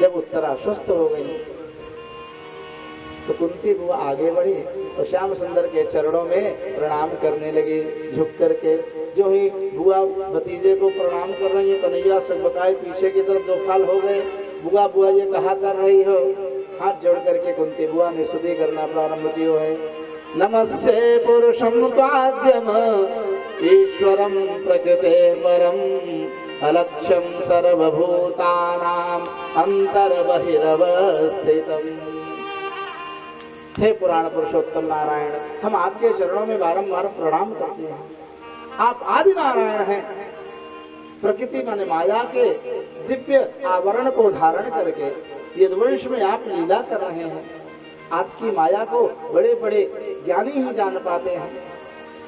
जब उत्तरा स्वस्थ हो गई तो कुंती बुआ आगे बढ़ी और श्याम सुंदर के चरणों में प्रणाम करने लगी झुक करके। जो ही बुआ भतीजे को प्रणाम कर रही है, कन्हैया सबकाए पीछे की तरफ दो फाल हो गए। बुआ बुआ ये कहा कर रही हो? हाथ जोड़ करके कुंती बुआ ने स्तुति करना प्रारंभ किया है। नमस्ते पुरुषम त्वाद्यम ईश्वरम प्रकृते परम अलक्ष्यम सर्वभूतानां अंतर्बहिरवस्थितम्। हे पुराण पुरुषोत्तम नारायण, हम आपके चरणों में बारंबार प्रणाम करते हैं। आप आदि नारायण हैं। प्रकृति माने माया के दिव्य आवरण को धारण करके यदुवंश में आप लीला कर रहे हैं। आपकी माया को बड़े बड़े ज्ञानी ही जान पाते हैं।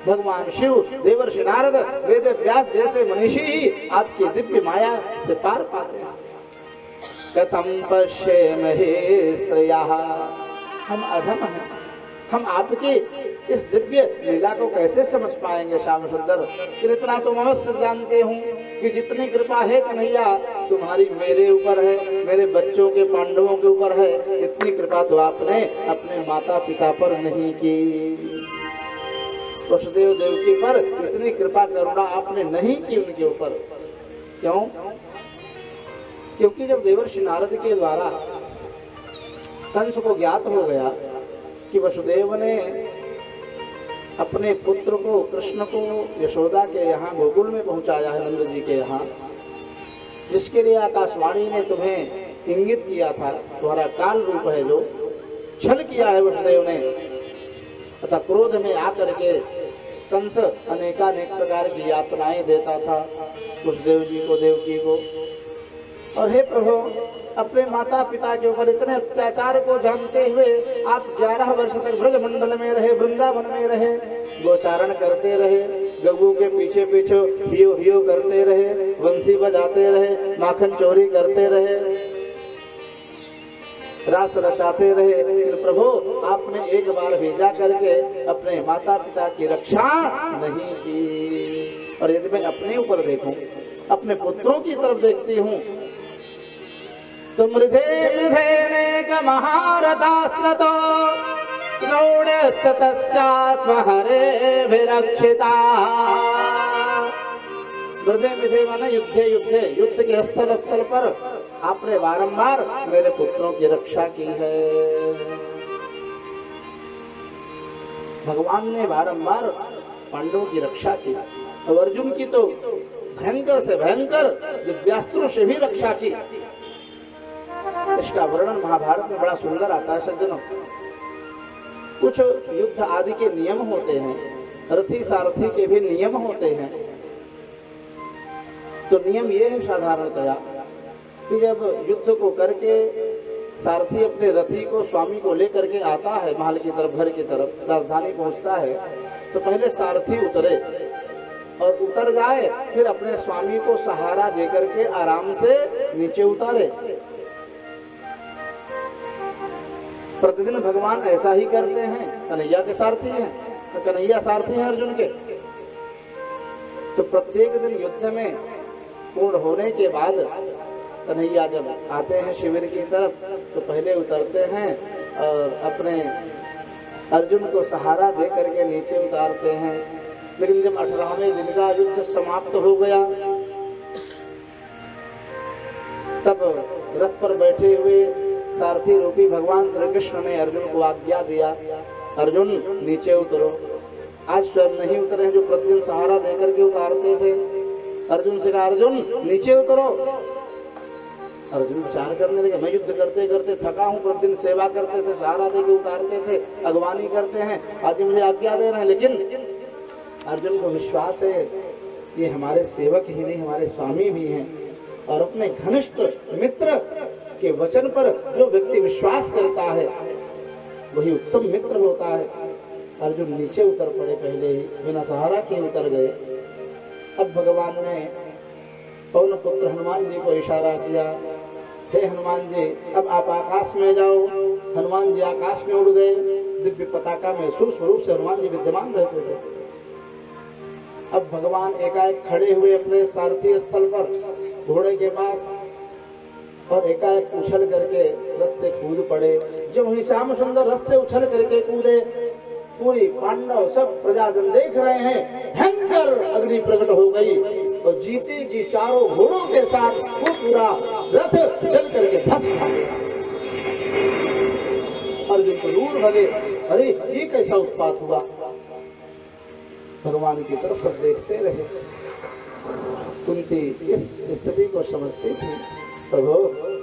भगवान शिव, देवर्षि नारद, वेद व्यास जैसे मनीषी ही आपकी दिव्य माया से पार पाते हैं। कथम पश्येमहे स्त्रियः, हम अधम हैं, हम आपकी इस दिव्य लीला को कैसे समझ पाएंगे श्याम सुंदर। फिर इतना तो अवश्य जानते हूँ कि जितनी कृपा है कन्हैया तुम्हारी मेरे ऊपर है, मेरे बच्चों के पांडवों के ऊपर है, इतनी कृपा तो आपने अपने माता पिता पर नहीं की। वसुदेव देवकी पर इतनी कृपा करुणा आपने नहीं की उनके ऊपर। क्यों? क्योंकि जब देवर्षि नारद के द्वारा कंस को ज्ञात हो गया कि वसुदेव ने अपने पुत्र को कृष्ण को यशोदा के यहाँ गोकुल में पहुंचाया है, नंद जी के यहाँ, जिसके लिए आकाशवाणी ने तुम्हें इंगित किया था, तुम्हारा काल रूप है जो छल किया है वसुदेव ने, तथा क्रोध में आकर के कंस अनेकानेक प्रकार की यातनाएं देता था वसुदेव जी को, देवकी को। और हे प्रभु, अपने माता पिता के ऊपर इतने अत्याचार को जानते हुए आप 11 वर्ष तक ब्रज मंडल में रहे, वृंदावन में रहे, गोचारण करते रहे, गऊ के पीछे पीछे हियो हियो करते रहे, बंसी बजाते रहे, माखन चोरी करते रहे, रास रचाते रहे। फिर प्रभु आपने एक बार भेजा करके अपने माता पिता की रक्षा नहीं की। और यदि मैं अपने ऊपर देखूं, अपने पुत्रों की तरफ देखती हूँ तो मृधे मृधेनेक महारथास्त्रतो द्रोणस्ततश्चास्म हरेभिरक्षिता। मृधे मृधे माने युद्धे युद्धे, युद्ध के स्थल स्थल पर आपने बारंबार मेरे पुत्रों की रक्षा की है। भगवान ने बारंबार पांडवों की रक्षा की और अर्जुन की तो भयंकर से भयंकर दिव्यास्त्रों से भी रक्षा की। इसका वर्णन महाभारत में बड़ा सुंदर आता है सज्जनों। कुछ युद्ध आदि के नियम होते हैं, रथी सारथी के भी नियम होते हैं। तो नियम ये है साधारणतया कि जब युद्ध को करके सारथी अपने रथी को, स्वामी को लेकर के आता है महल की तरफ, घर की तरफ, राजधानी पहुंचता है, तो पहले सारथी उतरे और उतर जाए, फिर अपने स्वामी को सहारा देकर के आराम से नीचे उतारे। प्रतिदिन भगवान ऐसा ही करते हैं। कन्हैया के सारथी हैं, तो कन्हैया सारथी हैं अर्जुन के। तो प्रत्येक दिन युद्ध में पूर्ण होने के बाद कन्हैया जब आते हैं शिविर की तरफ तो पहले उतरते हैं और अपने अर्जुन को सहारा दे करके नीचे उतारते हैं। लेकिन जब 18वें दिन का युद्ध समाप्त हो गया तब रथ पर बैठे हुए सारथी रूपी भगवान श्री कृष्ण ने अर्जुन को आज्ञा दिया, अर्जुन नीचे उतरो। आज स्वयं नहीं उतरे हैं जो प्रतिदिन सहारा देकर के उतारते थे। अर्जुन से कहा, अर्जुन नीचे उतरो। अर्जुन विचार करने लगे, मैं युद्ध करते करते थका हूँ, प्रतिदिन सेवा करते थे, सहारा देकर उतारते थे, अगवानी करते हैं, आज मुझे आज्ञा दे रहे हैं। लेकिन अर्जुन को विश्वास है ये हमारे सेवक ही नहीं, हमारे स्वामी भी हैं। और अपने घनिष्ठ मित्र के वचन पर जो व्यक्ति विश्वास करता है वही उत्तम मित्र होता है। अर्जुन नीचे उतर पड़े, पहले ही बिना सहारा के उतर गए। अब भगवान ने पवन पुत्र हनुमान जी को इशारा किया, हे हनुमान जी अब आप आकाश में जाओ। हनुमान जी आकाश में उड़ गए। दिव्य पताका में सूक्ष्म रूप से हनुमान जी विद्यमान रहते थे। अब भगवान एकाएक खड़े हुए अपने सारथी स्थल पर घोड़े के पास और एकाएक उछल करके रथ से कूद पड़े। जब वही श्याम सुंदर रथ से उछल करके कूदे, पूरी पांडव सब प्रजाजन देख रहे हैं, भयंकर अग्नि प्रकट हो गई और जीते जी चारों घोड़ों के साथ वो पूरा रथ जल करके भस्म हो गया। अर्जुन को दूर भगे, अरे ये कैसा उत्पात हुआ। भगवान की तरफ सब देखते रहे। कुंती इस स्थिति को समझती थी। प्रभु,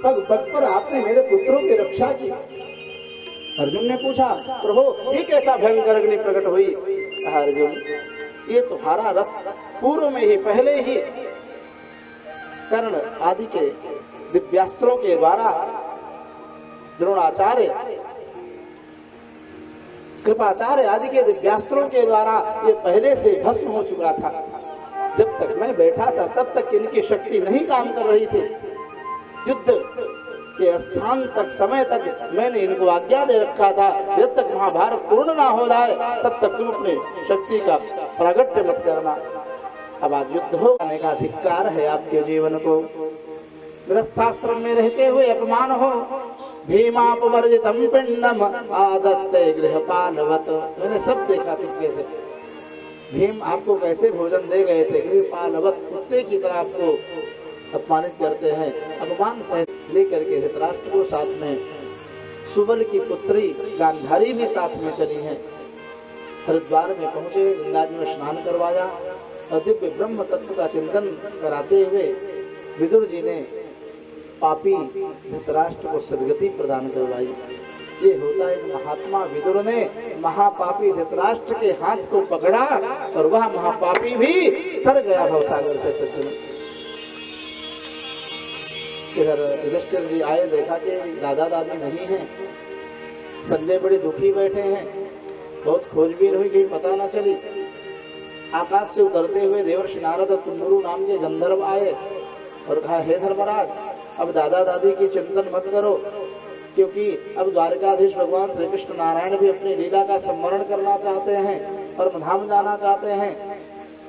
पग पग पर आपने मेरे पुत्रों की रक्षा की। अर्जुन ने पूछा, प्रभु ये कैसा भयंकर अग्नि प्रकट हुई। कहा, अर्जुन ये तुम्हारा रथ पूर्व में ही पहले ही कर्ण आदि के दिव्यास्त्रों के द्वारा द्रोणाचार्य कृपाचार्य आदि के दिव्यास्त्रों के द्वारा ये पहले से भस्म हो चुका था। जब तक मैं बैठा था तब तक इनकी शक्ति नहीं काम कर रही थी। युद्ध के स्थान तक, समय तक मैंने इनको आज्ञा दे रखा था, जब तक महाभारत पूर्ण ना हो जाए तब तक तुम अपनी शक्ति का प्रागट्य मत करना। अब आज युद्ध होने का धिक्कार है आपके जीवन को। गृहस्थाश्रम में रहते हुए अपमान हो। भीमापवर्जितम पिंडम आदत्ते गृहपालवत। मैंने सब देखा चुपके से। भीम आपको कैसे भोजन दे गए थे, गृहपालवत, कुत्ते की तरह आपको अपमानित करते हैं। अपमान सहित लेकर के धृतराष्ट्र को साथ में सुबल की पुत्री गांधारी भी साथ में चली है। हरिद्वार में पहुंचे, गंगा जी में स्नान करवाया और दिव्य ब्रह्म तत्व का चिंतन कराते हुए विदुर जी ने पापी धृतराष्ट्र को सद्गति प्रदान करवाई। ये होता है, महात्मा विदुर ने महापापी धृतराष्ट्र के हाथ को पकड़ा और वह महापापी भी तर गया भवसागर से सज्जन। इधर युधिष्ठिर जी आए, देखा कि दादा दादी नहीं है। संजय बड़े दुखी बैठे हैं। बहुत खोजबीन हुई, कहीं पता न चली। आकाश से उतरते हुए देवर्षि नारद और कुंदरू नाम के गंधर्व आए और कहा, हे धर्मराज, अब दादा दादी की चिंतन मत करो, क्योंकि अब द्वारकाधीश भगवान श्री कृष्ण नारायण भी अपनी लीला का स्मरण करना चाहते हैं और धाम जाना चाहते हैं।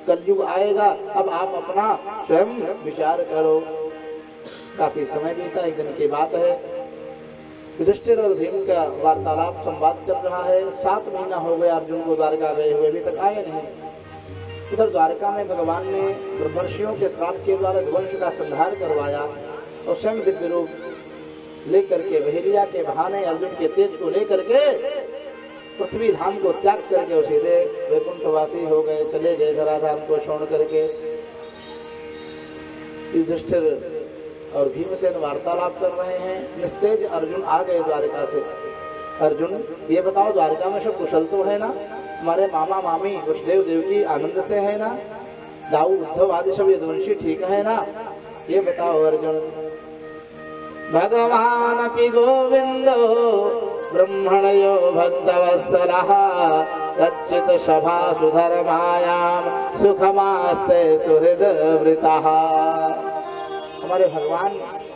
कलयुग आएगा, अब आप अपना स्वयं विचार करो। काफी समय बीता, एक दिन की बात है। युधिष्ठिर और भीम का वार्तालाप संवाद चल रहा है। 7 महीना हो गया अर्जुन को द्वारका गए हुए, अभी तक आए नहीं। उधर द्वारका में भगवान ने ब्रह्मर्षियों के श्राप के द्वारा वंश का संहार करवाया और स्वयं दिव्य रूप लेकर के बहेलिया के बहाने अर्जुन के तेज को लेकर के पृथ्वी धाम को त्याग करके सीधे वैकुंठवासी हो गए, चले गए धराधाम को छोड़ करके। युधिष्ठिर और भीमसेन वार्तालाप कर रहे हैं। निस्तेज अर्जुन आ गए द्वारका से। अर्जुन, ये बताओ द्वारका में सब कुशल तो है ना? हमारे मामा मामी वसुदेव देवकी आनंद से है ना? दाऊ उद्धव आदि सब यदुवंशी ठीक है ना? ये बताओ अर्जुन। भगवान अपि गोविंदो ब्रह्मणयो भक्तवत्सलः कच्चित् सभासु धर्मायाम सुखमास्ते सुहृदवृतः। हमारे भगवान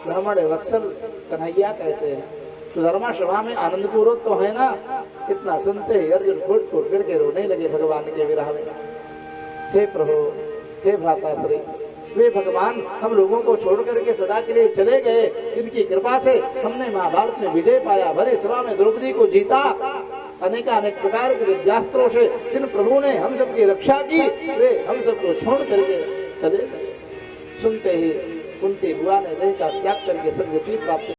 ब्राह्मण वत्सल कन्हैया कैसे है? सुधर्मा सभा में आनंद पूर्वक तो है ना? इतना सुनते ही अर्जुन फूट फूट करके रोने लगे भगवान के विरह में। हे प्रभु, हे भ्राताश्री, वे भगवान हम लोगों को छोड़ करके सदा के लिए चले गए, जिनकी कृपा से हमने महाभारत में विजय पाया, भरी सभा में द्रौपदी को जीता, अनेकानेक प्रकार के दिव्यास्त्रों से जिन प्रभु ने हम सबकी रक्षा की, वे हम सबको छोड़ करके चले गए। सुनते ही कुंती बुआ ने देह का त्याग करके सद्गति प्राप्त